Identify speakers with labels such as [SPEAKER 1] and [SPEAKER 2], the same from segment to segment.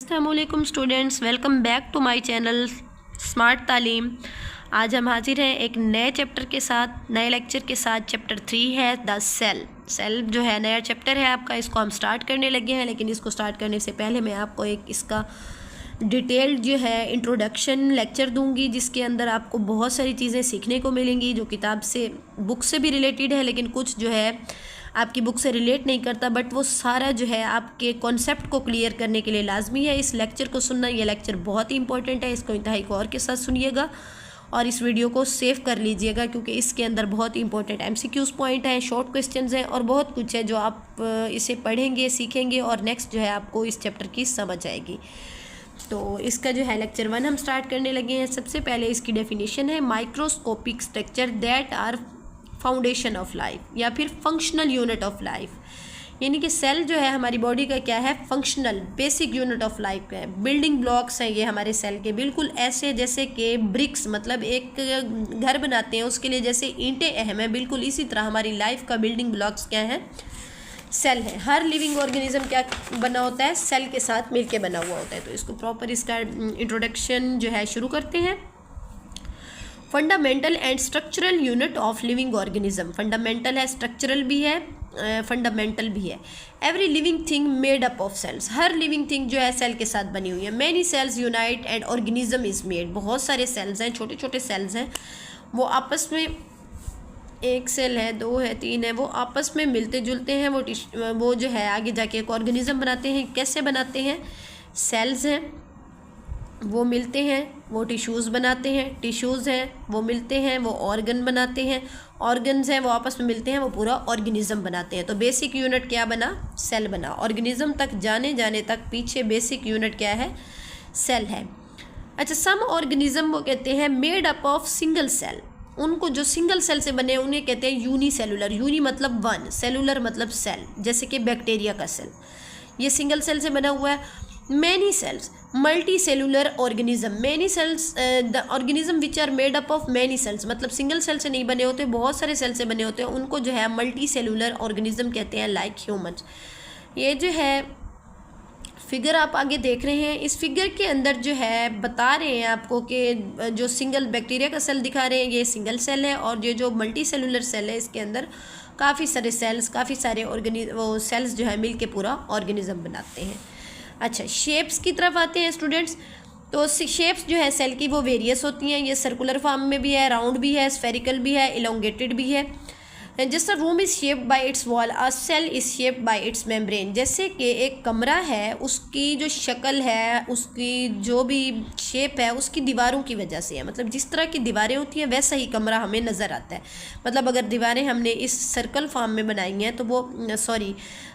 [SPEAKER 1] अस्सलामुअलैकुम students, welcome back to my channel smart Taleem. आज हम हाजिर हैं एक नए चैप्टर के साथ, नए लेक्चर के साथ। चैप्टर 3 है द सेल जो है नया चैप्टर है आपका। इसको हम स्टार्ट करने लगे हैं, लेकिन इसको स्टार्ट करने से पहले मैं आपको एक इसका डिटेल्ड जो है इंट्रोडक्शन लेक्चर दूंगी, जिसके अंदर आपको बहुत सारी चीज़ें सीखने को मिलेंगी जो किताब से, बुक से भी रिलेटेड है, लेकिन कुछ जो है आपकी बुक से रिलेट नहीं करता, बट वो सारा जो है आपके कॉन्सेप्ट को क्लियर करने के लिए लाजमी है इस लेक्चर को सुनना। ये लेक्चर बहुत ही इंपॉर्टेंट है, इसको इंतहाई गौर के साथ सुनिएगा और इस वीडियो को सेव कर लीजिएगा, क्योंकि इसके अंदर बहुत ही इंपॉर्टेंट MCQs पॉइंट हैं, शॉर्ट क्वेश्चंस हैं और बहुत कुछ है जो आप इसे पढ़ेंगे, सीखेंगे और नेक्स्ट जो है आपको इस चैप्टर की समझ आएगी। तो इसका जो है लेक्चर 1 हम स्टार्ट करने लगे हैं। सबसे पहले इसकी डेफिनेशन है microscopic structure that are foundation of life, या फिर फंक्शनल यूनिट ऑफ लाइफ। यानी कि सेल जो है हमारी बॉडी का क्या है, functional basic unit of life का है। बिल्डिंग ब्लॉक्स हैं ये हमारे सेल के, बिल्कुल ऐसे जैसे कि ब्रिक्स, मतलब एक घर बनाते हैं उसके लिए जैसे ईंटें अहम है, बिल्कुल इसी तरह हमारी लाइफ का बिल्डिंग ब्लॉक्स क्या है, सेल है। हर लिविंग ऑर्गेनिज्म क्या बना होता है, सेल के साथ मिलके बना हुआ होता है। तो इसको प्रॉपर इसका इंट्रोडक्शन जो है शुरू करते हैं। Fundamental and structural unit of living organism, fundamental है, स्ट्रक्चरल भी है, फंडामेंटल भी है। Every living thing made up of cells, हर लिविंग थिंग जो है सेल के साथ बनी हुई है। Many cells unite and organism is made, बहुत सारे सेल्स हैं, छोटे छोटे सेल्स हैं, वो आपस में, एक सेल है, 2 है, 3 है, वो आपस में मिलते जुलते हैं, वो जो है आगे जाके एक ऑर्गेनिज्म बनाते हैं। कैसे बनाते हैं, सेल्स हैं वो मिलते हैं, वो टिश्यूज़ बनाते हैं, टिश्यूज़ हैं वो मिलते हैं, वो ऑर्गन बनाते हैं, ऑर्गन्स हैं वो आपस में मिलते हैं, वो पूरा ऑर्गेनिज्म बनाते हैं। तो बेसिक यूनिट क्या बना, सेल बना। ऑर्गेनिज्म तक जाने तक पीछे बेसिक यूनिट क्या है, सेल है। अच्छा, सम ऑर्गेनिज्म वो कहते हैं made up of single cell, उनको जो सिंगल सेल से बने उन्हें कहते हैं यूनिसेलुलर। यूनी मतलब वन, सेलुलर मतलब सेल, जैसे कि बैक्टीरिया का सेल, ये सिंगल सेल से बना हुआ है। Many cells, multi cellular organism, many cells the organism which are made up of many cells, मतलब सिंगल सेल से नहीं बने होते, बहुत सारे सेल से बने होते हैं, उनको जो है मल्टी सेलुलर ऑर्गेनिज्म कहते हैं, लाइक ह्यूमन्स। ये जो है फिगर आप आगे देख रहे हैं, इस फिगर के अंदर जो है बता रहे हैं आपको कि जो सिंगल बैक्टीरिया का सेल दिखा रहे हैं ये सिंगल सेल है, और ये जो मल्टी सेलुलर सेल है इसके अंदर काफ़ी सारे सेल्स, काफ़ी सारे वो सेल्स जो है मिल के पूरा ऑर्गेनिज्म बनाते हैं। अच्छा, शेप्स की तरफ आते हैं स्टूडेंट्स। तो शेप्स जो है सेल की वो वेरियस होती हैं, ये सर्कुलर फॉर्म में भी है, राउंड भी है, स्फेरिकल भी है, इलोंगेटेड भी है। Just a room is shaped by its wall, a cell is shaped by its membrane. जैसे कि एक कमरा है, उसकी जो शक्ल है, उसकी जो भी शेप है, उसकी दीवारों की वजह से है। मतलब जिस तरह की दीवारें होती हैं वैसा ही कमरा हमें नज़र आता है। मतलब अगर दीवारें हमने इस सर्कल फॉर्म में बनाई हैं तो वो,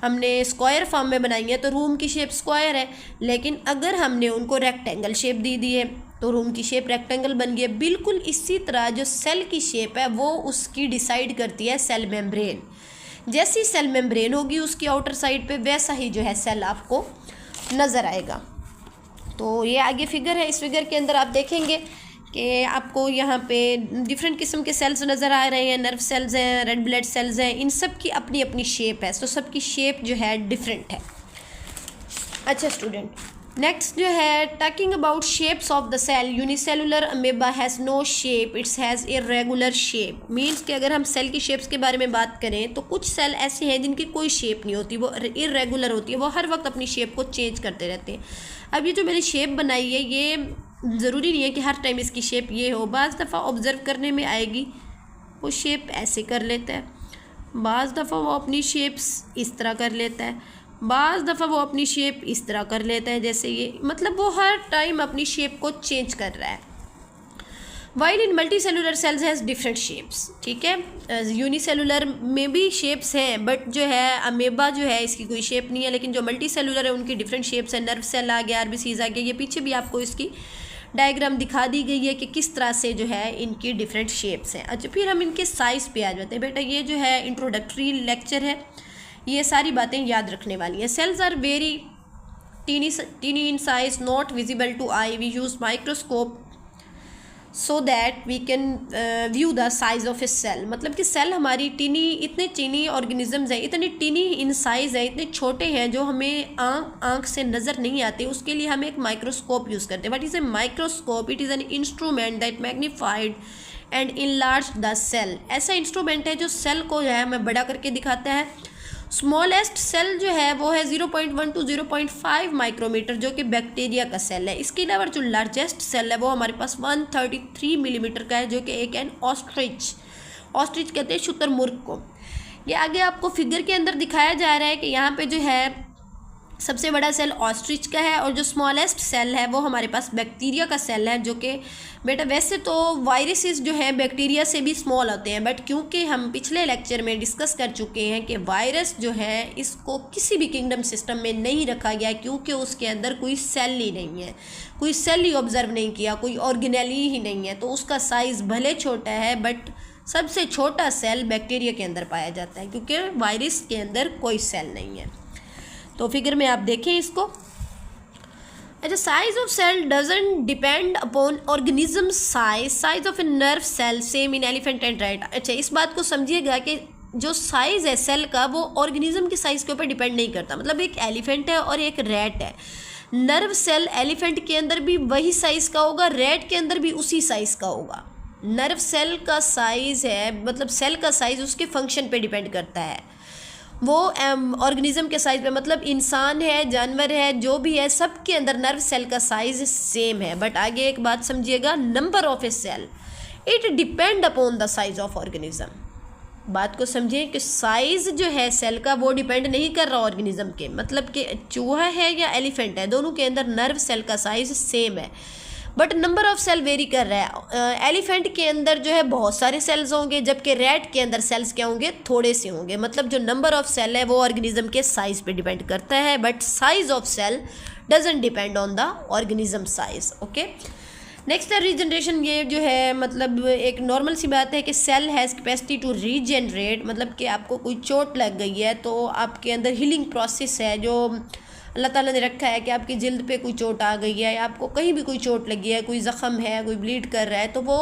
[SPEAKER 1] हमने स्क्वायर फॉर्म में बनाई है तो रूम की शेप स्क्वायर है, लेकिन अगर हमने उनको रेक्टेंगल शेप दी है तो रूम की शेप रेक्टेंगल बन गई है। बिल्कुल इसी तरह जो सेल की शेप है वो उसकी डिसाइड करती है सेल मेम्ब्रेन। जैसी सेल मेम्ब्रेन होगी उसकी आउटर साइड पे, वैसा ही जो है सेल आपको नज़र आएगा। तो ये आगे फिगर है, इस फिगर के अंदर आप देखेंगे कि आपको यहाँ पे डिफरेंट किस्म के सेल्स नज़र आ रहे हैं। नर्व सेल्स हैं, रेड ब्लड सेल्स हैं, इन सब की अपनी अपनी शेप है, तो सबकी शेप जो है डिफरेंट है। अच्छा स्टूडेंट, नेक्स्ट जो है talking about shapes of the cell, unicellular amoeba has no shape, its has irregular shape. Means कि अगर हम सेल की शेप्स के बारे में बात करें तो कुछ सेल ऐसे हैं जिनकी कोई शेप नहीं होती, वो इरेगुलर होती है, वो हर वक्त अपनी शेप को चेंज करते रहते हैं। अब ये जो मैंने शेप बनाई है, ये ज़रूरी नहीं है कि हर टाइम इसकी शेप ये हो। बाज़ दफ़ा ऑब्ज़र्व करने में आएगी वो शेप ऐसे कर लेता है, बाज़ दफ़ा वो अपनी शेप्स इस तरह कर लेता है, बाज़ दफ़ा वो अपनी शेप इस तरह कर लेता है जैसे ये, मतलब वो हर टाइम अपनी शेप को चेंज कर रहा है। While in multi cellular cells has different shapes, ठीक है। यूनिसेलुलर में भी शेप्स हैं, बट जो है अमेबा जो है इसकी कोई शेप नहीं है, लेकिन जो मल्टी सेलुलर है उनकी डिफरेंट शेप्स हैं। नर्व सेल आ गया, RBCs आ गया, ये पीछे भी आपको इसकी डायग्राम दिखा दी गई है कि किस तरह से जो है इनकी डिफरेंट शेप्स हैं। अच्छा, फिर हम इनके साइज़ पे आ जाते हैं। बेटा ये जो है इंट्रोडक्टरी लेक्चर है, ये सारी बातें याद रखने वाली हैं। Cells are very tiny in size, not visible to eye, we use microscope so that we can view the size of a cell. मतलब कि सेल हमारी टीनी, इतने टीनी ऑर्गेनिजम्स हैं, इतने टीनी इन साइज़ है, इतने छोटे हैं जो हमें आँख से नज़र नहीं आते। उसके लिए हम एक माइक्रोस्कोप यूज़ करते हैं। What is a microscope? It is an instrument that magnified and enlarge the cell. ऐसा इंस्ट्रूमेंट है जो सेल को जो है हमें बड़ा करके दिखाता है। स्मॉलेस्ट सेल जो है वो है 0.1 to 0.5 माइक्रोमीटर, जो कि बैक्टीरिया का सेल है। इसके अलावा जो लार्जेस्ट सेल है वो हमारे पास 133 मिलीमीटर का है, जो कि एक एन ऑस्ट्रिच कहते हैं शुतुरमुर्ग को। ये आगे आपको फिगर के अंदर दिखाया जा रहा है कि यहाँ पे जो है सबसे बड़ा सेल ऑस्ट्रिच का है और जो स्मॉलेस्ट सेल है वो हमारे पास बैक्टीरिया का सेल है, जो कि बेटा वैसे तो वायरसेस जो है बैक्टीरिया से भी स्मॉल होते हैं, बट क्योंकि हम पिछले लेक्चर में डिस्कस कर चुके हैं कि वायरस जो है इसको किसी भी किंगडम सिस्टम में नहीं रखा गया, क्योंकि उसके अंदर कोई सेल ही नहीं है, कोई सेल ही ऑब्जर्व नहीं किया, कोई ऑर्गेनेली ही नहीं है, तो उसका साइज़ भले छोटा है बट सबसे छोटा सेल बैक्टीरिया के अंदर पाया जाता है, क्योंकि वायरस के अंदर कोई सेल नहीं है। तो फिगर में आप देखें इसको। अच्छा, size of cell doesn't depend upon organism size of a nerve cell same in elephant and rat. अच्छा, इस बात को समझिएगा कि जो साइज़ है सेल का वो ऑर्गेनिज्म की साइज़ के ऊपर डिपेंड नहीं करता। मतलब एक एलिफेंट है और एक रैट है, नर्व सेल एलिफेंट के अंदर भी वही साइज़ का होगा, रैट के अंदर भी उसी साइज़ का होगा। नर्व सेल का साइज़ है, मतलब सेल का साइज़ उसके फंक्शन पे डिपेंड करता है, वो ऑर्गेनिज्म के साइज़ पे। मतलब इंसान है, जानवर है, जो भी है, सब के अंदर नर्व सेल का साइज़ सेम है। बट आगे एक बात समझिएगा, number of a cell it depend upon the size of organism. बात को समझिए कि साइज़ जो है सेल का वो डिपेंड नहीं कर रहा ऑर्गेनिज्म के। मतलब कि चूहा है या एलिफेंट है, दोनों के अंदर नर्व सेल का साइज़ सेम है, but number of cell vary कर रहा है। एलिफेंट के अंदर जो है बहुत सारे सेल्स होंगे, जबकि रैट के अंदर सेल्स क्या होंगे, थोड़े से होंगे। मतलब जो नंबर ऑफ सेल है वो ऑर्गेनिज्म के साइज़ पे डिपेंड करता है, but size of cell doesn't depend on the organism size. Okay, next है रीजनरेशन। ये जो है मतलब एक नॉर्मल सी बात है कि cell has capacity to regenerate. मतलब कि आपको कोई चोट लग गई है तो आपके अंदर हीलिंग प्रोसेस है जो अल्लाह ताला ने रखा है कि आपकी जिल्द पे कोई चोट आ गई है, आपको कहीं भी कोई चोट लगी है, कोई ज़ख़म है, कोई ब्लीड कर रहा है, तो वो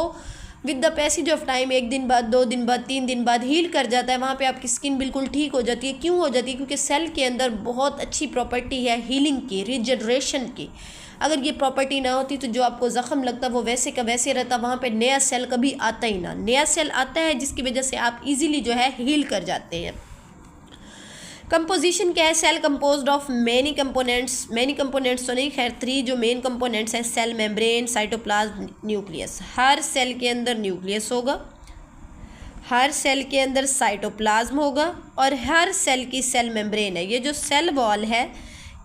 [SPEAKER 1] with the passage of time 1 दिन बाद, 2 दिन बाद, 3 दिन बाद हील कर जाता है। वहाँ पे आपकी स्किन बिल्कुल ठीक हो जाती है। क्यों हो जाती है? क्योंकि सेल के अंदर बहुत अच्छी प्रॉपर्टी है हीलिंग की, रीजनरेशन की। अगर ये प्रॉपर्टी ना होती तो जो आपको ज़ख़म लगता वो वैसे का वैसे रहता, वहाँ पे नया सेल कभी आता ही ना। नया सेल आता है जिसकी वजह से आप इजीली जो है हील कर जाते हैं। कंपोजिशन क्या है? Cell composed of many components तो नहीं, खैर 3 जो मेन कंपोनेंट्स हैं, सेल मेम्ब्रेन, साइटोप्लाज्म, न्यूक्लियस। हर सेल के अंदर न्यूक्लियस होगा, हर सेल के अंदर साइटोप्लाज्म होगा और हर सेल की सेल मेम्ब्रेन है। ये जो सेल वॉल है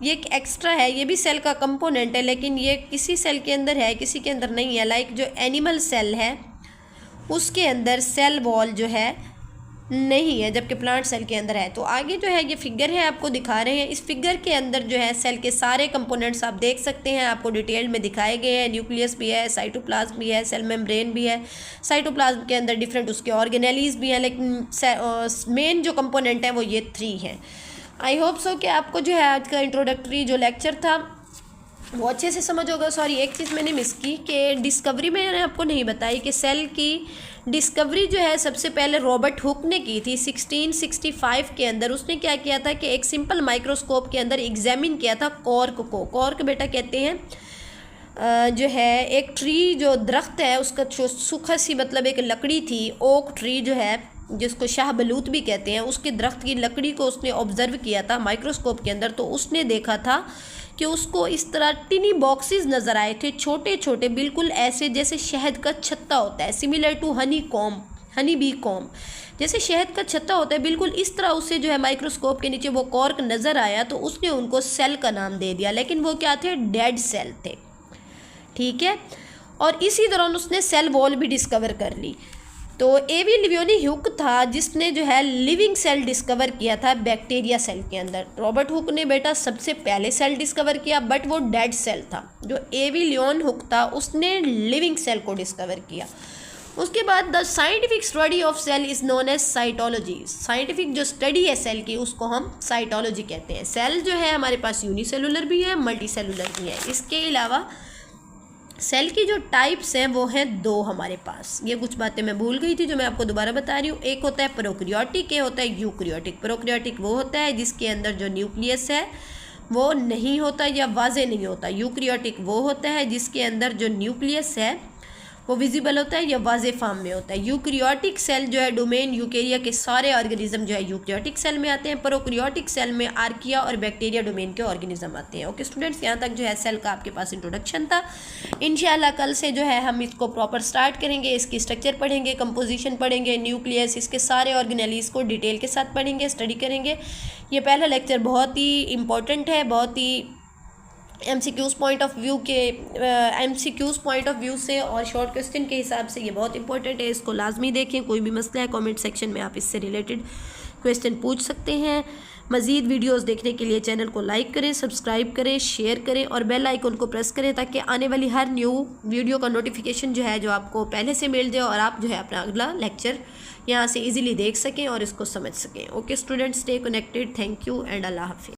[SPEAKER 1] ये एक एक्स्ट्रा है, ये भी सेल का कंपोनेंट है, लेकिन ये किसी सेल के अंदर है, किसी के अंदर नहीं है। लाइक जो एनिमल सेल है उसके अंदर सेल वॉल जो है नहीं है, जबकि प्लांट सेल के अंदर है। तो आगे जो है ये फिगर है आपको दिखा रहे हैं। इस फिगर के अंदर जो है सेल के सारे कंपोनेंट्स आप देख सकते हैं, आपको डिटेल में दिखाए गए हैं। न्यूक्लियस भी है, साइटोप्लाज्म भी है, सेल मेम्ब्रेन भी है। साइटोप्लाज्म के अंदर डिफरेंट उसके ऑर्गेनेलीज भी हैं, लेकिन मेन जो कंपोनेंट है वो ये 3 हैं। आई होप सो कि आपको जो है आज का इंट्रोडक्टरी जो लेक्चर था वो अच्छे से समझ होगा। सॉरी, एक चीज़ मैंने मिस की कि डिस्कवरी मैंने आपको नहीं बताई कि सेल की डिस्कवरी जो है सबसे पहले रॉबर्ट हुक ने की थी 1665 के अंदर। उसने क्या किया था कि एक सिंपल माइक्रोस्कोप के अंदर एग्जामिन किया था कॉर्क को। कॉर्क बेटा कहते हैं जो है एक ट्री, जो दरख्त है उसका सूखा सी मतलब एक लकड़ी थी, ओक ट्री जो है जिसको शाहबलूत भी कहते हैं, उसके दरख्त की लकड़ी को उसने ऑब्जर्व किया था माइक्रोस्कोप के अंदर। तो उसने देखा था कि उसको इस तरह टिनी बॉक्सेस नज़र आए थे, छोटे छोटे, बिल्कुल ऐसे जैसे शहद का छत्ता होता है, similar to honey bee comb, जैसे शहद का छत्ता होता है, बिल्कुल इस तरह उससे जो है माइक्रोस्कोप के नीचे वो कॉर्क नज़र आया। तो उसने उनको सेल का नाम दे दिया, लेकिन वो क्या थे? डेड सेल थे। ठीक है, और इसी दौरान उसने सेल वॉल भी डिस्कवर कर ली। तो एवी लिवियोनी हुक था जिसने जो है लिविंग सेल डिस्कवर किया था बैक्टीरिया सेल के अंदर। रॉबर्ट हुक ने बेटा सबसे पहले सेल डिस्कवर किया, बट वो डेड सेल था। जो एवी लियोन हुक था उसने लिविंग सेल को डिस्कवर किया। उसके बाद the scientific study of cell is known as cytology. Scientific जो स्टडी है सेल की उसको हम साइटोलॉजी कहते हैं। सेल जो है हमारे पास यूनिसेलुलर भी है, मल्टी सेलुलर भी है। इसके अलावा सेल की जो टाइप्स हैं वो हैं 2 हमारे पास। ये कुछ बातें मैं भूल गई थी जो मैं आपको दोबारा बता रही हूँ। एक होता है प्रोकैरियोटिक, एक होता है यूकैरियोटिक। प्रोकैरियोटिक वो होता है जिसके अंदर जो न्यूक्लियस है वो नहीं होता या वाज़े नहीं होता। यूकैरियोटिक वो होता है जिसके अंदर जो न्यूक्लियस है वो विजिबल होता है या वाज़े फॉर्म में होता है। यूकैरियोटिक सेल जो है डोमेन यूकेरिया के सारे ऑर्गेनिज्म जो है यूकैरियोटिक सेल में आते हैं। प्रोकैरियोटिक सेल में आर्किया और बैक्टीरिया डोमेन के ऑर्गेनिज्म आते हैं। ओके स्टूडेंट्स, यहाँ तक जो है सेल का आपके पास इंट्रोडक्शन था। इंशाल्लाह कल से जो है हम इसको प्रॉपर स्टार्ट करेंगे, इसकी स्ट्रक्चर पढ़ेंगे, कंपोजिशन पढ़ेंगे, न्यूक्लियस, इसके सारे ऑर्गेनेलिस को डिटेल के साथ पढ़ेंगे, स्टडी करेंगे। ये पहला लेक्चर बहुत ही इंपॉर्टेंट है, बहुत ही MCQs पॉइंट ऑफ व्यू से और शॉर्ट क्वेश्चन के हिसाब से ये बहुत इंपॉर्टेंट है। इसको लाजमी देखें। कोई भी मसला है कमेंट सेक्शन में आप इससे रिलेटेड क्वेश्चन पूछ सकते हैं। मज़ीद वीडियोस देखने के लिए चैनल को लाइक करें, सब्सक्राइब करें, शेयर करें और बेल आइकन को प्रेस करें ताकि आने वाली हर न्यू वीडियो का नोटिफिकेशन जो है जो आपको पहले से मिल जाए और आप जो है अपना अगला लेक्चर यहाँ से इजीली देख सकें और इसको समझ सकें। Okay students, stay connected. Thank you and अल्लाह हाफिज़।